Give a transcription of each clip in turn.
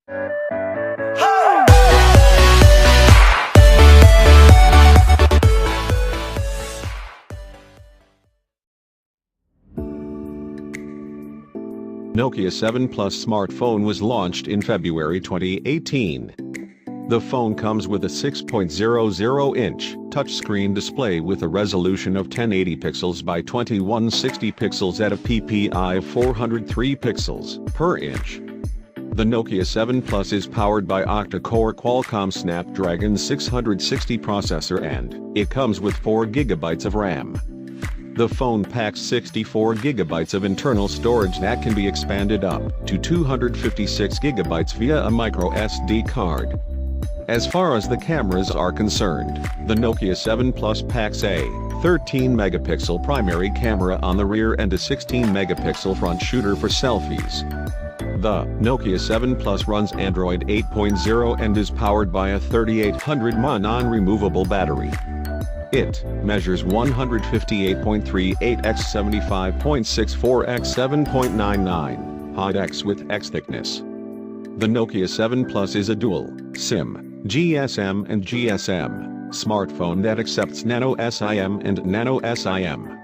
Nokia 7 Plus smartphone was launched in February 2018. The phone comes with a 6.00-inch touchscreen display with a resolution of 1080 pixels by 2160 pixels at a PPI of 403 pixels per inch. The Nokia 7 Plus is powered by octa-core Qualcomm Snapdragon 660 processor and it comes with 4 GB of RAM. The phone packs 64 GB of internal storage that can be expanded up to 256 GB via a micro SD card. As far as the cameras are concerned, the Nokia 7 Plus packs a 13-megapixel primary camera on the rear and a 16-megapixel front shooter for selfies. The Nokia 7 Plus runs Android 8.0 and is powered by a 3800 mAh non-removable battery. It measures 158.38 x 75.64 x 7.99 height x width x thickness. The Nokia 7 Plus is a dual SIM, GSM and GSM smartphone that accepts Nano SIM and Nano SIM.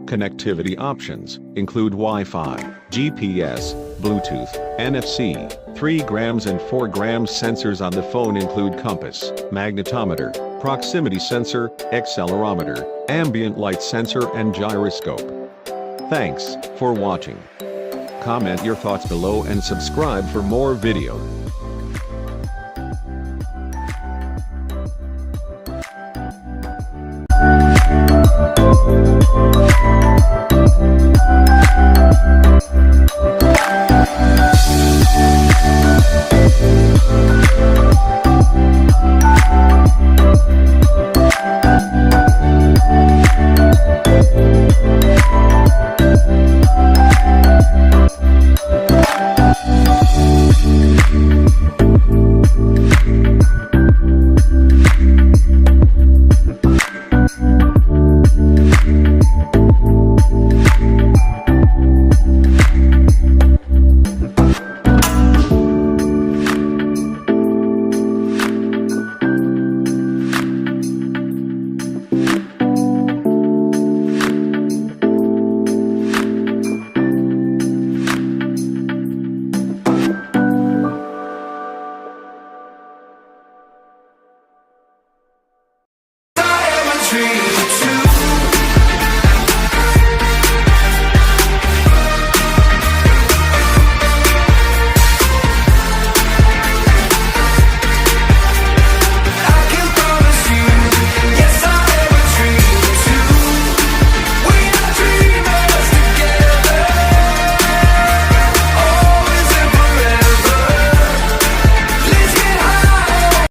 Connectivity options include Wi-Fi, GPS, Bluetooth, NFC. 3 grams and 4 grams sensors on the phone include compass, magnetometer, proximity sensor, accelerometer, ambient light sensor and gyroscope. Thanks for watching. Comment your thoughts below and subscribe for more videos.